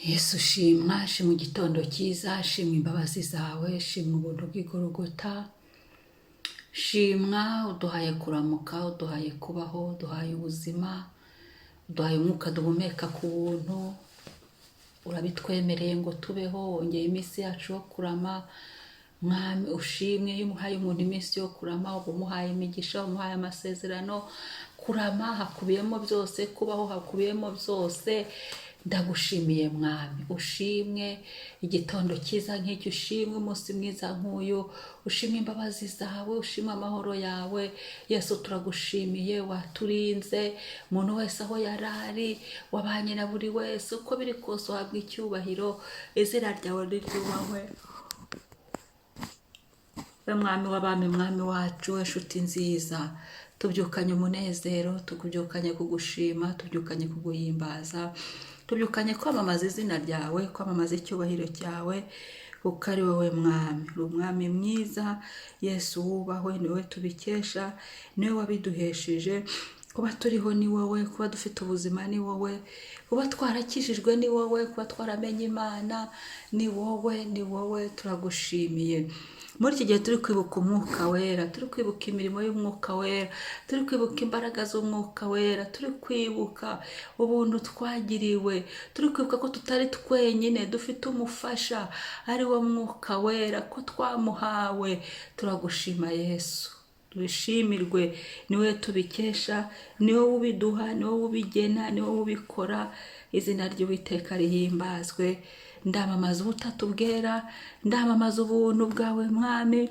Yesu shimwa, shimwa igitondo cyiza, shimwa imbabazi zawe, shimwa ubuntu bw'igorogota, shimwa uduhaye kuramuka, uduhaye kubaho, uduhaye ubuzima, uduhaye umwuka duhumeka ku buntu, urabitwemereye ngo tubeho, wongeye iminsi yacu yo kurama. Mwami ushimwe, iyo umuhaye umuntu iminsi yo kurama uba umuhaye imigisha, umuhaye amasezerano. Kurama hakubiyemo byose, kubaho hakubiyemo byose. Ndagushimiye mwami, ushimwe igitondo cyiza nk'icyo, ushimwe umunsi mwiza nk'uyu, ushimwe imbabazi zawe, ushimwe amahoro yawe. Yesu turagushimiye, waturinze umuntu wese aho yarari, wabanye na buri wese, uko biri kose uhabwa icyubahiro, izina ryawe niryubahwe. We mwami w'abami, mwami wacu, we nshuti nziza, tubyukanye umunezero, tukubyukanye kugushima, tubyukanye kuguhimbaza, tubyukanye kwamamaza izina ryawe, kwamamaza icyubahiro cyawe, kuko ari wowe mwami, uri umwami mwiza. Yesu wubahwe, ni wowe tubikesha, ni wowe wabiduhesheje. Kuba turiho ni wowe, kuba dufite ubuzima ni wowe, kuba twarakijijwe ni wowe, kuba twaramenye Imana ni wowe, ni wowe. Turagushimiye muri iki gihe turi kwibuka umwuka wera, turi kwibuka imirimo y'umwuka wera, turi kwibuka imbaraga z'umwuka wera, turi kwibuka ubuntu twagiriwe, turi kwibuka ko tutari twenyine, dufite umufasha ari wo mwuka wera, ko twamuhawe. Turagushima Yesu, tubishimirwe, ni wowe tubikesha, ni wowe ubiduha, ni wowe ubigena, ni wowe ubikora. Izina ry'Uwiteka rihimbazwe. Ndamamaza ubutatu bwera, ndamamaza ubuntu bwawe mwami,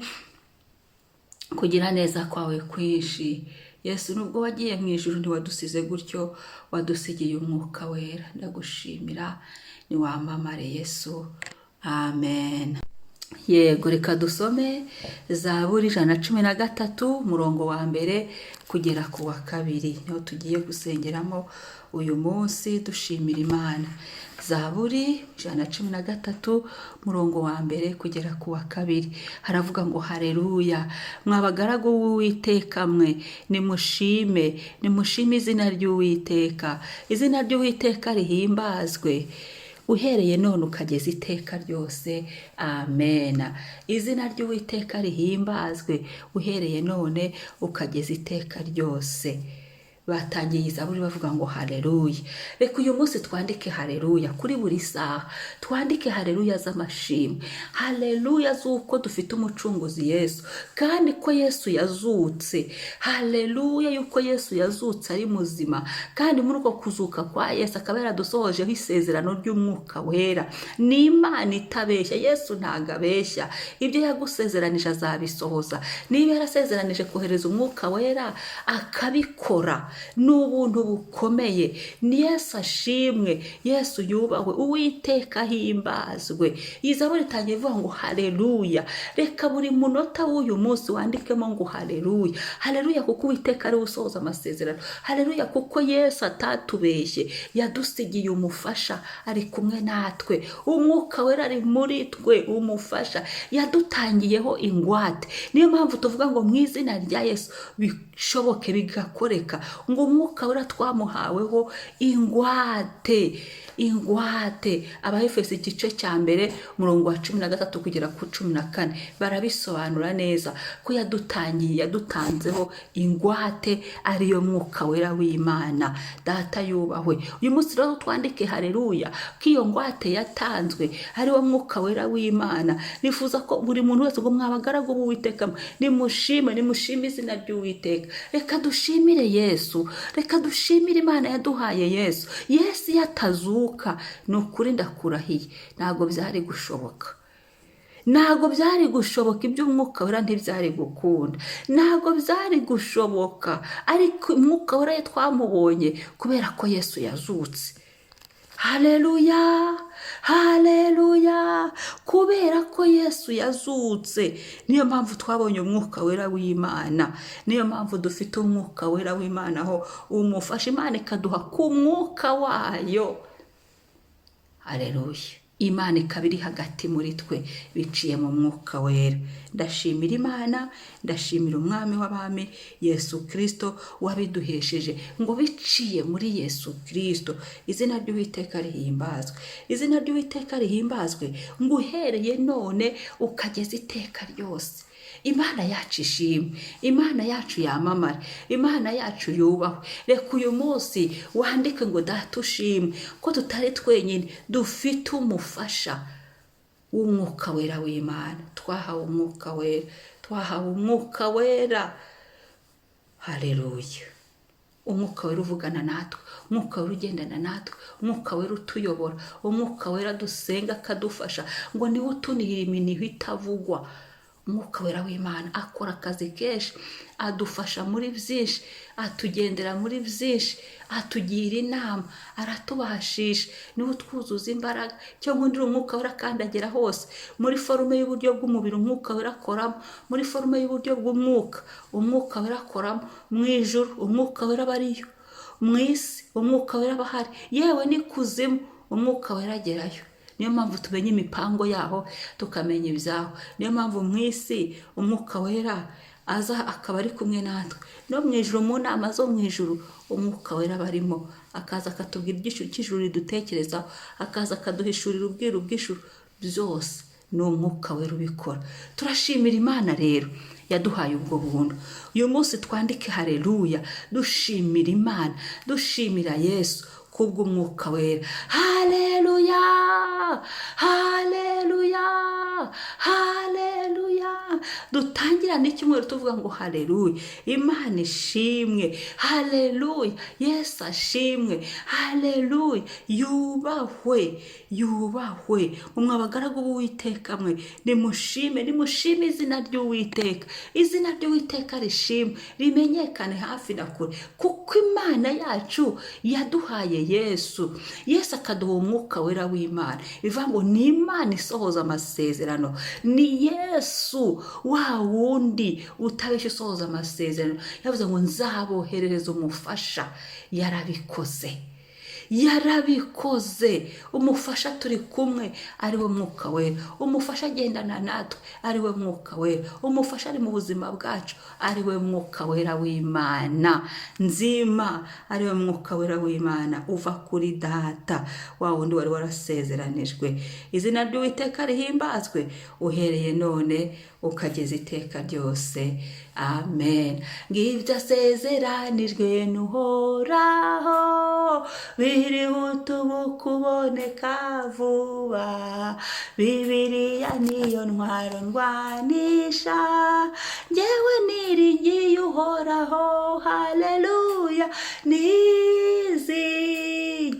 kugira neza kwawe kwinshi. Yesu nubwo wagiye mu ijuru ntiwadusize gutyo, wadusigiye umwuka wera. Ndagushimira, niwamamare Yesu, amen. Yego, reka dusome Zaburi 113 umurongo wa mbere kugera ku wa kabiri, niho tugiye gusengeramo uyu munsi dushimira Imana. Zaburi 113 umurongo wa mbere kugera ku wa kabiri, haravuga ngo haleluya, mwabagaragu b'Uwiteka mwe, nimushime, nimushime izina ry'Uwiteka. Izina ry'Uwiteka rihimbazwe uhereye none ukageza iteka ryose, amen. Izina ry'Uwiteka rihimbazwe uhereye none ukageza iteka ryose. Batangiye Zaburi bavuga ngo haleluya. Reka uyu munsi twandike haleluya kuri buri saha, twandike haleluya z'amashimwe, haleluya z'uko dufite umucunguzi Yesu, kandi ko Yesu yazutse. Haleluya yuko Yesu yazutse ari muzima, kandi muri uko kuzuka kwa Yesu akaba yaradusohojeho isezerano ry'umwuka wera. Ni Imana itabeshya, Yesu ntago abeshya, ibyo yagusezeranije azabisohoza. Niba yarasezeranije kohereza umwuka wera akabikora, ni ubuntu bukomeye. Ni Yesu ashimwe, Yesu yubahwe, Uwiteka himbazwe. Iyi Zaburi itangiye ivuga ngo haleluya. Reka buri munota w'uyu munsi wandikemo ngo haleluya. Haleluya kuko Uwiteka ari usohoza amasezerano. Haleluya kuko Yesu atatubeshye, yadusigiye umufasha, ari kumwe natwe. Umwuka wera ari muri twe, umufasha yadutangiyeho ingwate. Niyo mpamvu tuvuga ngo mu izina rya Yesu bishoboke bigakoreka, ngo umwuka wera twamuhaweho ingwate. Ingwate, Abahefesi igice cya mbere umurongo wa 13 kugera ku 14 barabisobanura neza ko yadutangiye, yadutanzeho ingwate, ariyo mwuka wera w'Imana. Data yubahwe, uyu munsi rero twandike haleluya ko iyo ngwate yatanzwe ariwo mwuka wera w'Imana. Nifuza ko buri muntu wese ngo mwabagaragu b'Uwiteka nimushime, nimushime izina ry'Uwiteka. Reka dushimire Yesu, reka dushimire Imana yaduhaye Yesu. Yesu yatazuka, ni ukuri ndakurahiye, ntago byari gushoboka, ntago byari gushoboka. Iby'umwuka wera ntibyari gukunda, ntago byari gushoboka. Ariko umwuka wera twamubonye kubera ko Yesu yazutse. Haleluya, haleluya, kubera ko Yesu yazutse, niyo mpamvu twabonye umwuka wera w'Imana. Niyo mpamvu dufite umwuka wera w'Imana, aho umufasha Imana ikaduha ku mwuka wayo. Haleluya. Imana ikaba iri hagati muri twe biciye mu mwuka wera. Ndashimira Imana, ndashimira umwami w'abami Yesu Kristo wabiduhesheje, ngo biciye muri Yesu Kristo izina ry'Uwiteka rihimbazwe, izina ry'Uwiteka rihimbazwe, ngo uhereye none ukageza iteka ryose. Imana yacu ishimwe, Imana yacu yamamare, Imana yacu yubahwe. Reka uyu munsi wandike ngo data ushimwe ko tutari twenyine, dufite umufasha w'umwuka wera w'Imana. Twahawe umwuka wera, twahawe umwuka wera. Haleluya. Umwuka wera uvugana natwe, umwuka wera ugendana natwe, umwuka wera utuyobora, umwuka wera dusenga akadufasha, ngo niwe utunihira iminiho itavugwa. Umwuka wera w'Imana akora akazi kenshi, adufasha muri byinshi, atugendera muri byinshi, atugira inama, aratubashisha, niwe utwuzuza imbaraga. Cyangwa undi umwuka wera akandagera hose, muri forume y'uburyo bw'umubiri umwuka wera akoramo, muri forume y'uburyo bw'umwuka umwuka wera akoramo, mu ijuru umwuka wera bariyo, mu isi umwuka wera bahari, yewe n'ikuzimu umwuka wera agerayo. Niyo mpamvu tumenya imipango yaho, tukamenya ibyaho. Niyo mpamvu mu isi umwuka wera aza akaba ari kumwe natwe, no mu ijuru mu nama zo mu ijuru umwuka wera barimo, akaza akatubwira iby'ijuru ridutekerezaho, akaza akaduhishurira ubwiru bw'ijuru. Byose ni umwuka wera ubikora. Turashimira Imana rero yaduhaye ubwo buntu. Uyu munsi twandike haleluya, dushimira Imana, dushimira Yesu kubw'umwuka wera. Haleluya, haleluya, haleluya. Dutangira n'icyumweru tuvuga ngo haleluya, Imana ishimwe, haleluya, Yesu ashimwe, haleluya, yubahwe, yubahwe. Umwe abagaragu b'Uwiteka mwe nimushime, nimushime izina ry'Uwiteka, izina ry'Uwiteka rishimwe, rimenyekane hafi na kure, kuko Imana yacu yaduhaye Yesu. Yesu akaduha umwuka wera w'Imana. Bivuga ngo ni Imana isohoza amasezerano, ni Yesu wa wundi utabeshya usohoza amasezerano. Yavuze ngo nzaboherereza umufasha. Yarabikoze, yarabikoze. Umufasha turi kumwe ari we mwuka wera, umufasha agendana natwe ari we mwuka wera, umufasha ari mu buzima bwacu ari we mwuka wera w'Imana nzima, ari we mwuka wera w'Imana uva kuri data, wa wundi wari warasezeranijwe. Izina ry'Uwiteka rihimbazwe uhereye none ukageza iteka ryose. Amen. Ngibyo asezeranijwe n'Uhoraho, birihuta ubu kuboneka vuba. Bibiliya niyo ntwaro ndwanisha, njyewe niringiye Uhoraho. Haleluya,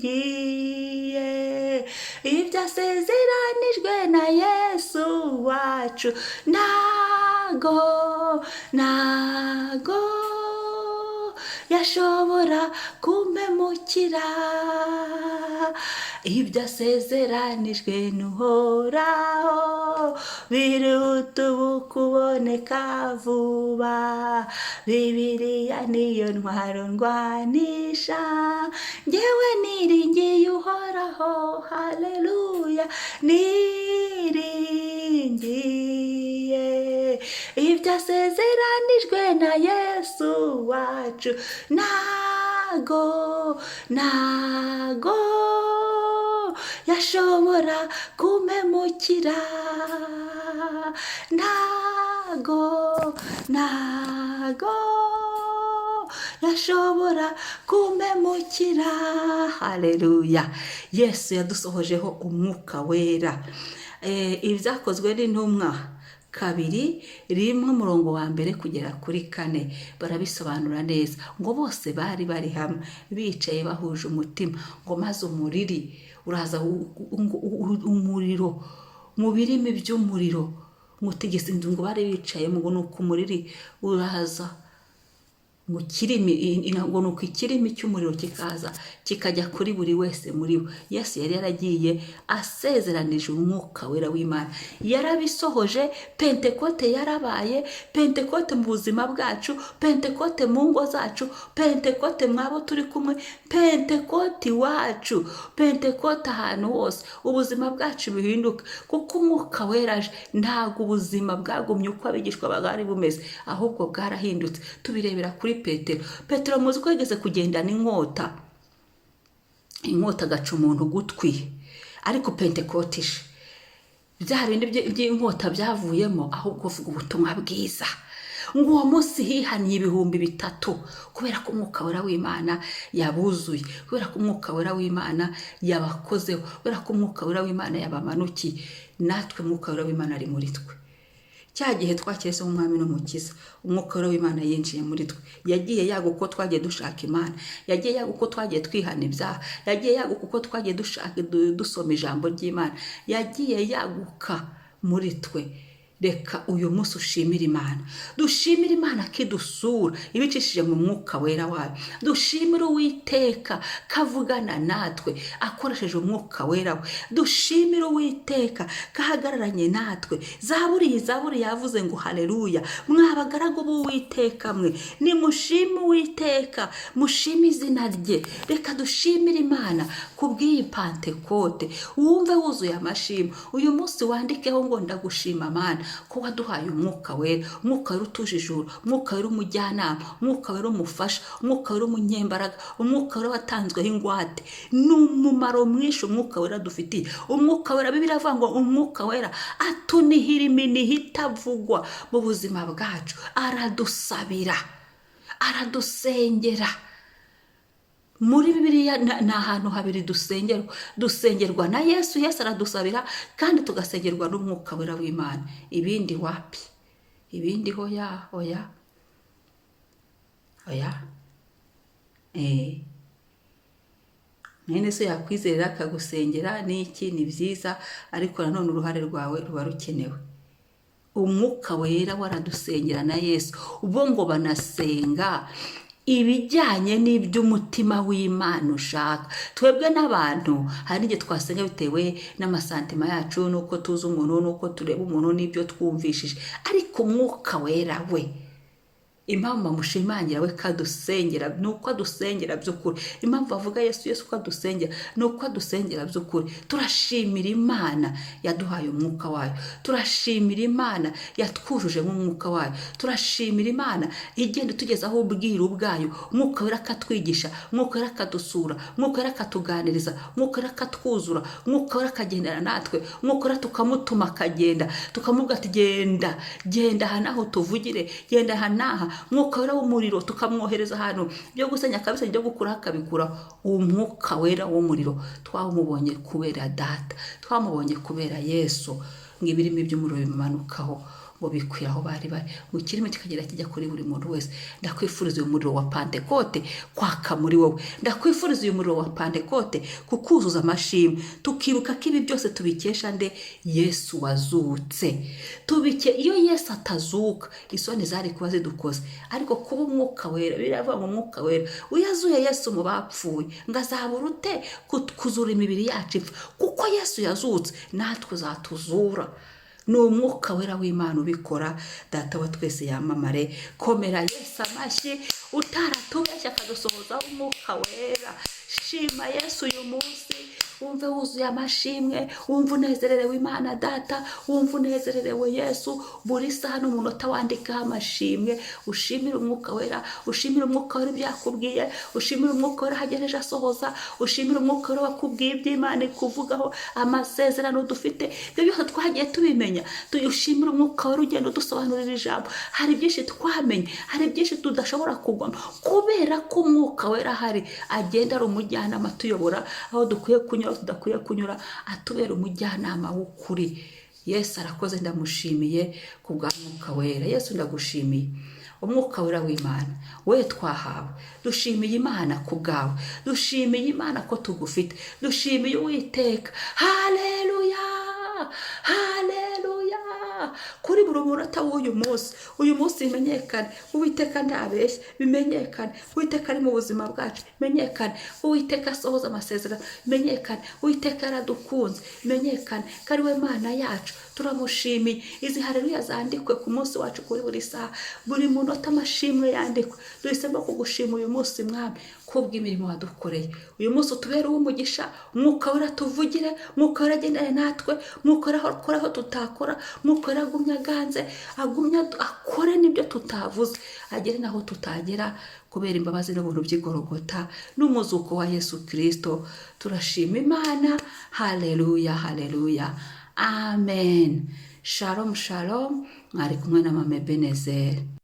nizigiye ibyo asezeranijwe na Yesu wacu. Nago yashobora kumpemukira. Ibyo asezeranijwe n'Uhoraho, birihuta ubu kuboneka vuba. Bibiliya niyo ntwaro ndwanisha, njyewe niringiye Uhoraho. Haleluya, niringiye ibyo asezeranijwe na Yesu wacu. Nago yashobora kumpemukira. Nago yashobora kumpemukira. Haleluya. Yesu yadusohojeho umwuka wera. Ibyakozwe n'intumwa 2:1 kugera kuri 4 barabisobanura neza, ngo bose bari bari hamwe bicaye bahuje umutima, ngo maze umuriri uraza, umuriro mu birimi by'umuriro mutegese inzu, ngo bari bicaye ngo nuko umuriri uraza ngo kirimi ngo nuko ikirimi cy'umuriro kikaza kikajya kuri buri wese muri bo. Yesu yari yaragiye asezeranije umwuka wera w'Imana, yarabisohoje. Pentekote yarabaye, pentekote mu buzima bwacu, pentekote mu ngo zacu, pentekote mwabo turi kumwe, pentekote iwacu, pentekote ahantu hose ubuzima bwacu bihinduka, kuko umwuka weraje. Ntabwo ubuzima bwagumye uko abigishwa bari bumeze, ahubwo bwarahindutse. Tubirebera kuri Petero muzi ko yigeze kugendana inkota agaca umuntu ugutwi, ariko pentekote ishe bya bindi by'inkota byavuyemo, ahubwo vuga ubutumwa bwiza. ngo uwo munsi hihaniye 3,000 kubera ko umwuka wera w'Imana yabuzuye, kubera ko umwuka wera w'Imana yabakozeho, kubera ko umwuka wera w'Imana yabamanukiye. Natwe umwuka wera w'Imana ari muri twe. Cya gihe twakirese umwami n'umukiza, umwuka wera w'Imana yinjiye muri twe. Yagiye yaguka uko twagiye dushaka Imana, yagiye yaguka uko twagiye twihana ibyaha, yagiye yaguka uko twagiye dusoma ijambo ry'Imana, yagiye yaguka muri twe. Reka uyu munsi ushimire Imana, dushimire Imana kidusura ibicishije mu mwuka wera wayo. Dushimire Uwiteka kavugana natwe akoresheje umwuka wera we. Dushimire Uwiteka kahagararanye natwe. Zaburi yavuze ngo haleluya, mwabagaragu b'Uwiteka mwe nimushime Uwiteka, mushime izina rye. Reka dushimire Imana kubw'iyi Pentekote, wumve wuzuye amashimwe. Uyu munsi wandikeho ngo ndagushima Mana ko waduhaye umwuka wera, umwuka wera utujijura, umwuka wera umujyanama, umwuka wera umufasha, umwuka wera umunyembaraga, umwuka wera watanzweho ingwate. N'umumaro mwinshi umwuka wera dufitiye. Umwuka wera, Bibiliya avuga ngo umwuka wera atunihira iminiho itavugwa mu buzima bwacu, aradusabira, aradusengera. Muri Bibiliya ni ahantu habiri dusengerwa na Yesu. Yesu aradusabira kandi tugasengerwa n'umwuka wera w'Imana. Ibindi wapi? Ibindi oya. Mwene so yakwizerera akagusengera n'iki ni byiza, ariko nanone uruhare rwawe ruba rukenewe. Umwuka wera waradusengera na Yesu, ubwo ngo banasenga ibijyanye n'iby'umutima w'Imana ushaka. Twebwe n'abantu hari igihe twasenga bitewe n'amasantima yacu, nuko tuzi umuntu, nuko tureba umuntu, n'ibyo twumvishije. Ariko umwuka wera we, impamvu amushimangira we kadusengera nuko adusengera by'ukuri. Impamvu avuga Yesu ko adusengera nuko adusengera by'ukuri. Turashimira Imana yaduhaye umwuka wayo, turashimira Imana yatwujuje mu mwuka wayo, turashimira Imana igenda tugezaho ubwiru bwayo. Umwuka wera akatwigisha, umwuka wera akadusura, umwuka wera akatuganiriza, umwuka wera akatwuzura, umwuka wera akagendana natwe, umwuka wera tukamutuma akagenda, tukamubwira ati genda aha naho tuvugire, genda aha naha. Umwuka wera w'umuriro tukamwohereza ahantu byo gusenya kabisa, byo gukura akabikura. Umwuka wera w'umuriro twamubonye kubera Data, twamubonye kubera Yesu. Ngibirimo iby'umuriro bimanukaho ngo bikwira aho bari, ngo kirimo kikagera kijya kuri buri muntu wese. Ndakwifuriza uyu muriro wa Pentekote kwaka muri wowe. Ndakwifuriza uyu muriro wa Pentekote kukuzuza amashimwe, tukibuka ko ibi byose tubikesha nde? Yesu wazutse. Iyo Yesu atazuka, isoni zari kuba zidukoze. Ariko kuba umwuka wera, biravuga ngo umwuka wera uyazuye Yesu mu bapfuye, ngo azabura ute kuzura imibiri yacu ipfa. Kuko Yesu yazutse, natwe uzatuzura. Ni umwuka wera w'Imana ubikora. Data wa twese yamamare. Komera Yesu amashyi, utaratubeshya akadusohozaho umwuka wera. Shima Yesu uyu munsi, wumve wuzuye amashimwe, wumve unezererewe Imana Data, wumve unezererewe Yesu. Buri saha n'umunota wandikaho amashimwe. Ushimire umwuka wera, ushimire umwuka wera ibyakubwiye, ushimire umwuka wera hagejeje asohoza, ushimire umwuka wera wakubwiye iby'Imana ikuvugaho, amasezerano dufite. Ibyo byose twagiye tubimenya. Tuyushimire umwuka wera ugenda udusobanurira ijambo. Hari byinshi twamenye, hari byinshi tudashobora kugwamo, kubera ko umwuka wera ahari, agenda ari umujyanama tuyobora aho dukwiye kunyura, tudakwiye kunyura, atubera umujyanama w'ukuri. Yesu arakoze, ndamushimiye kubwa mwuka wera. Yesu ndagushimiye umwuka wera w'Imana we twahawe. Dushimiye Imana kubwawe, dushimiye Imana ko tugufite, dushimiye Uwiteka. Haleluya, haleluya, kuri buri munota w'uyu munsi. Uyu munsi bimenyekane Uwiteka ntabeshya, bimenyekane Uwiteka ari mu buzima bwacu, bimenyekane Uwiteka asohoza amasezerano, bimenyekane Uwiteka yaradukunze, bimenyekane ko ari we Mana yacu. Turamushimiye. Izi haleluya zandikwe ku munsi wacu kuri buri saha, buri munota amashimwe yandikwe. Duhisemo kugushima uyu munsi Mwami kubw'imirimo wadukoreye. Uyu munsi utubere uw'umugisha, Mwuka wera tuvugire, Mwuka wera agendane natwe, Mwuka wera akore aho tutakora, Mwuka wera agumye aganze, agumye akore n'ibyo tutavuze, agere naho tutagera, kubera imbabazi n'ubuntu by'igorogota n'umuzuko wa Yesu Kristo. Turashima Imana. Haleluya, haleluya, amen. Shalom, shalom. Mwari kumwe na Mama Ebenezer.